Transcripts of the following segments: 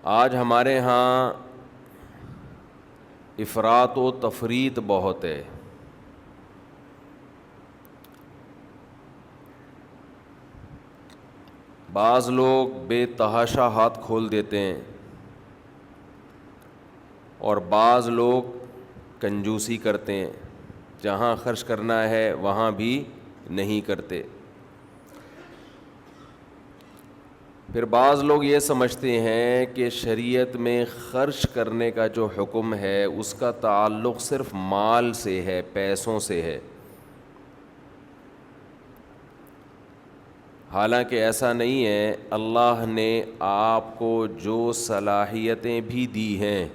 آج ہمارے ہاں افراط و تفریط بہت ہے. بعض لوگ بے تحاشا ہاتھ کھول دیتے ہیں اور بعض لوگ کنجوسی کرتے ہیں، جہاں خرچ کرنا ہے وہاں بھی نہیں کرتے. پھر بعض لوگ یہ سمجھتے ہیں کہ شریعت میں خرچ کرنے کا جو حکم ہے اس کا تعلق صرف مال سے ہے، پیسوں سے ہے. حالانکہ ایسا نہیں ہے. اللہ نے آپ کو جو صلاحیتیں بھی دی ہیں،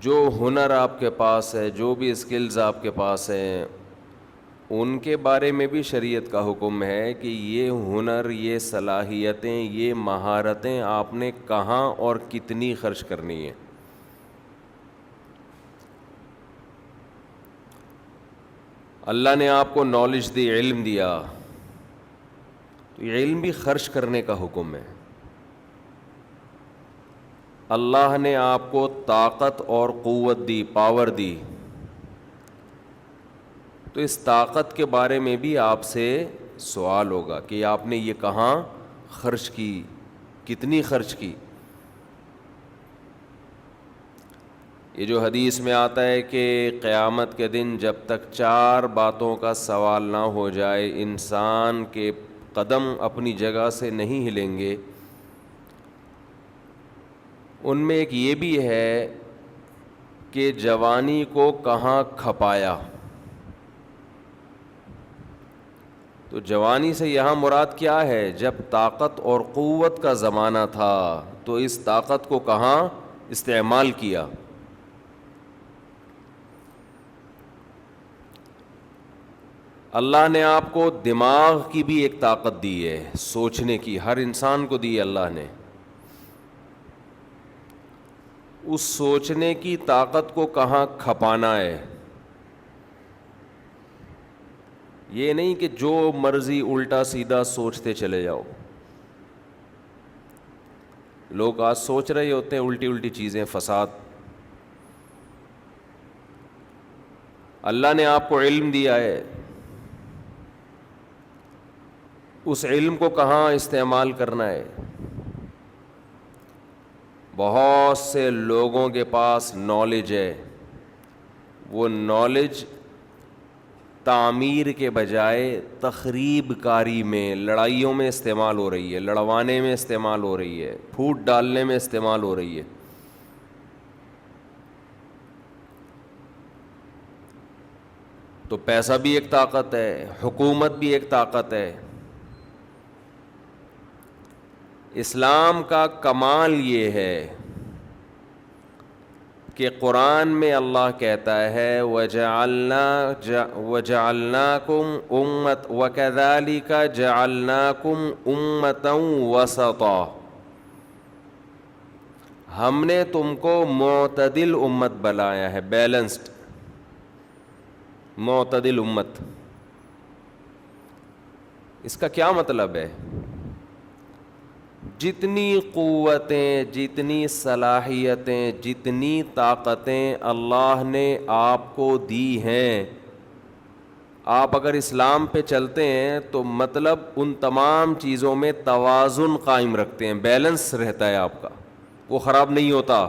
جو ہنر آپ کے پاس ہے، جو بھی اسکلز آپ کے پاس ہیں، ان کے بارے میں بھی شریعت کا حکم ہے کہ یہ ہنر، یہ صلاحیتیں، یہ مہارتیں آپ نے کہاں اور کتنی خرچ کرنی ہیں. اللہ نے آپ کو نالج دی، علم دیا، تو یہ علم بھی خرچ کرنے کا حکم ہے. اللہ نے آپ کو طاقت اور قوت دی، پاور دی، تو اس طاقت کے بارے میں بھی آپ سے سوال ہوگا کہ آپ نے یہ کہاں خرچ کی، کتنی خرچ کی. یہ جو حدیث میں آتا ہے کہ قیامت کے دن جب تک 4 باتوں کا سوال نہ ہو جائے انسان کے قدم اپنی جگہ سے نہیں ہلیں گے. ان میں ایک یہ بھی ہے کہ جوانی کو کہاں کھپایا. تو جوانی سے یہاں مراد کیا ہے؟ جب طاقت اور قوت کا زمانہ تھا تو اس طاقت کو کہاں استعمال کیا. اللہ نے آپ کو دماغ کی بھی ایک طاقت دی ہے، سوچنے کی، ہر انسان کو دی ہے اللہ نے. اس سوچنے کی طاقت کو کہاں کھپانا ہے. یہ نہیں کہ جو مرضی الٹا سیدھا سوچتے چلے جاؤ. لوگ آج سوچ رہے ہوتے ہیں الٹی الٹی چیزیں، فساد. اللہ نے آپ کو علم دیا ہے، اس علم کو کہاں استعمال کرنا ہے. بہت سے لوگوں کے پاس نالج ہے، وہ نالج تعمیر کے بجائے تخریب کاری میں، لڑائیوں میں استعمال ہو رہی ہے، لڑوانے میں استعمال ہو رہی ہے، پھوٹ ڈالنے میں استعمال ہو رہی ہے. تو پیسہ بھی ایک طاقت ہے، حکومت بھی ایک طاقت ہے. اسلام کا کمال یہ ہے کہ قرآن میں اللہ کہتا ہے وَجَعَلْنَاكُمْ وَكَذَلِكَ جَعَلْنَاكُمْ أُمَّةً وَسَطًا. ہم نے تم کو معتدل امت بنایا ہے، بیلنسڈ معتدل امت. اس کا کیا مطلب ہے؟ جتنی قوتیں، جتنی صلاحیتیں، جتنی طاقتیں اللہ نے آپ کو دی ہیں، آپ اگر اسلام پہ چلتے ہیں تو مطلب ان تمام چیزوں میں توازن قائم رکھتے ہیں، بیلنس رہتا ہے آپ کا، وہ خراب نہیں ہوتا.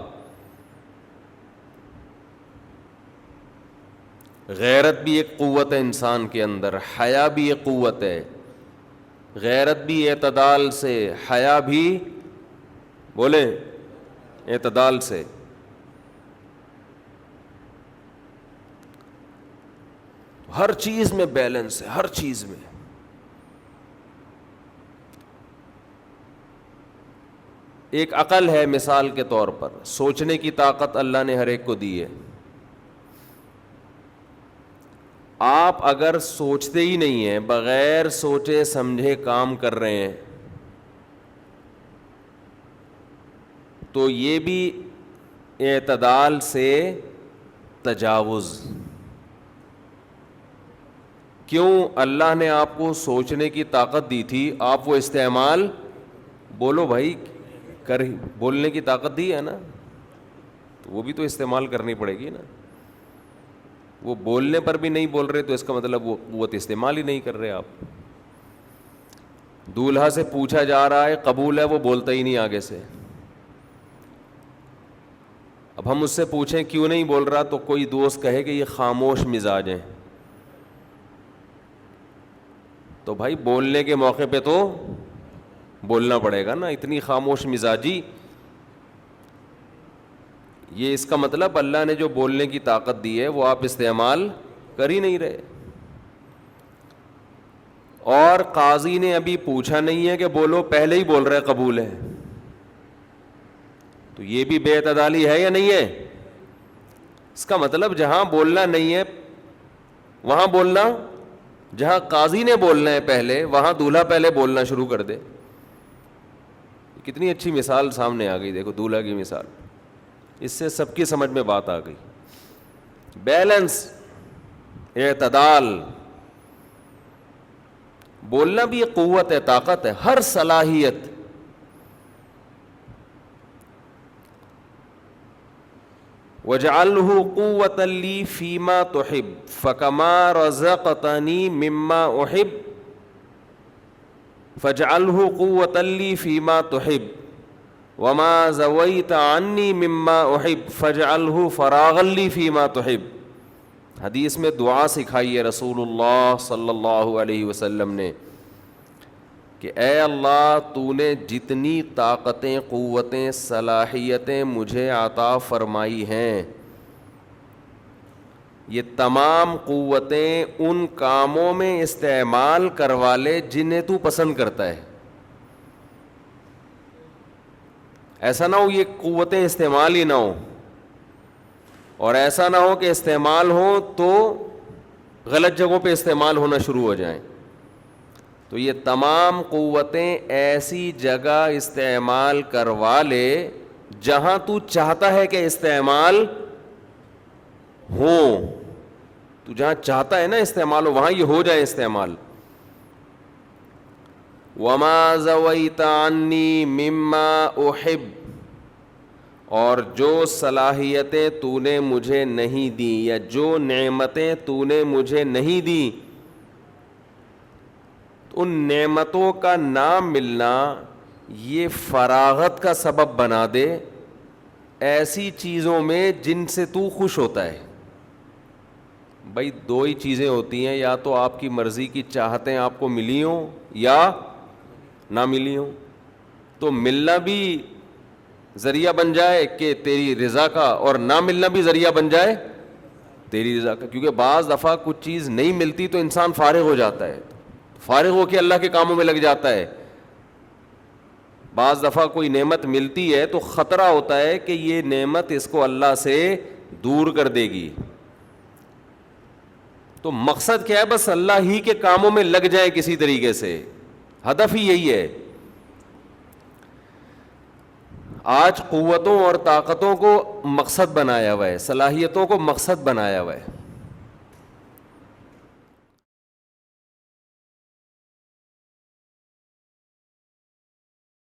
غیرت بھی ایک قوت ہے انسان کے اندر، حیا بھی ایک قوت ہے. غیرت بھی اعتدال سے، حیا بھی بولیں اعتدال سے. ہر چیز میں بیلنس ہے، ہر چیز میں. ایک عقل ہے، مثال کے طور پر سوچنے کی طاقت اللہ نے ہر ایک کو دی ہے. آپ اگر سوچتے ہی نہیں ہیں، بغیر سوچے سمجھے کام کر رہے ہیں، تو یہ بھی اعتدال سے تجاوز. کیوں اللہ نے آپ کو سوچنے کی طاقت دی تھی, آپ وہ استعمال, بولو بھائی, بولنے کی طاقت دی ہے نا, تو وہ بھی تو استعمال کرنی پڑے گی نا. وہ بولنے پر بھی نہیں بول رہے تو اس کا مطلب وہ قوت استعمال ہی نہیں کر رہے آپ. دولہا سے پوچھا جا رہا ہے, قبول ہے, وہ بولتا ہی نہیں آگے سے. اب ہم اس سے پوچھیں کیوں نہیں بول رہا, تو کوئی دوست کہے کہ یہ خاموش مزاج ہیں. تو بھائی بولنے کے موقع پہ تو بولنا پڑے گا نا, اتنی خاموش مزاجی. یہ اس کا مطلب اللہ نے جو بولنے کی طاقت دی ہے وہ آپ استعمال کر ہی نہیں رہے. اور قاضی نے ابھی پوچھا نہیں ہے کہ بولو, پہلے ہی بول رہے قبول ہے, تو یہ بھی بے اعتدالی ہے یا نہیں ہے؟ اس کا مطلب جہاں بولنا نہیں ہے وہاں بولنا, جہاں قاضی نے بولنا ہے پہلے وہاں دولہا پہلے بولنا شروع کر دے. کتنی اچھی مثال سامنے آ گئی, دیکھو دولہا کی مثال, اس سے سب کی سمجھ میں بات آ گئی. بیلنس, اعتدال. بولنا بھی ایک قوت ہے, طاقت ہے, ہر صلاحیت. وَاجْعَلْهُ قُوَّةً لِّي فِيمَا تُحِبُّ فَكَمَا رَزَقْتَنِي مِمَّا أُحِبُّ فَاجْعَلْهُ قُوَّةً لِّي فِيمَا تُحِبُّ وَمَا زَوَيْتَ عَنِّي مِمَّا أُحِبُّ فَاجْعَلْهُ فَرَاغًا لِّي فِيمَا تُحِبُّ. حدیث میں دعا سکھائی ہے رسول اللہ صلی اللہ علیہ وسلم نے کہ اے اللہ, تو نے جتنی طاقتیں, قوتیں, صلاحیتیں مجھے عطا فرمائی ہیں, یہ تمام قوتیں ان کاموں میں استعمال کروا لے جنہیں تو پسند کرتا ہے. ایسا نہ ہو یہ قوتیں استعمال ہی نہ ہو, اور ایسا نہ ہو کہ استعمال ہو تو غلط جگہوں پہ استعمال ہونا شروع ہو جائیں. تو یہ تمام قوتیں ایسی جگہ استعمال کروا لے جہاں تو چاہتا ہے کہ استعمال ہو. تو جہاں چاہتا ہے نا استعمال ہو وہاں یہ ہو جائے استعمال. وَمَا زَوَيْتَ عَنِّي مِمَّا أُحِبُّ, اور جو صلاحیتیں تو نے مجھے نہیں دی یا جو نعمتیں تو نے مجھے نہیں دی, ان نعمتوں کا نہ ملنا یہ فراغت کا سبب بنا دے ایسی چیزوں میں جن سے تو خوش ہوتا ہے. بھائی دو ہی چیزیں ہوتی ہیں, یا تو آپ کی مرضی کی چاہتیں آپ کو ملی ہوں یا نہ ملی ہوں. تو ملنا بھی ذریعہ بن جائے کہ تیری رضا کا, اور نہ ملنا بھی ذریعہ بن جائے تیری رضا کا. کیونکہ بعض دفعہ کچھ چیز نہیں ملتی تو انسان فارغ ہو جاتا ہے, فارغ ہو کے اللہ کے کاموں میں لگ جاتا ہے. بعض دفعہ کوئی نعمت ملتی ہے تو خطرہ ہوتا ہے کہ یہ نعمت اس کو اللہ سے دور کر دے گی. تو مقصد کیا ہے, بس اللہ ہی کے کاموں میں لگ جائے کسی طریقے سے, ہدف ہی یہی ہے. آج قوتوں اور طاقتوں کو مقصد بنایا ہوا ہے, صلاحیتوں کو مقصد بنایا ہوا ہے.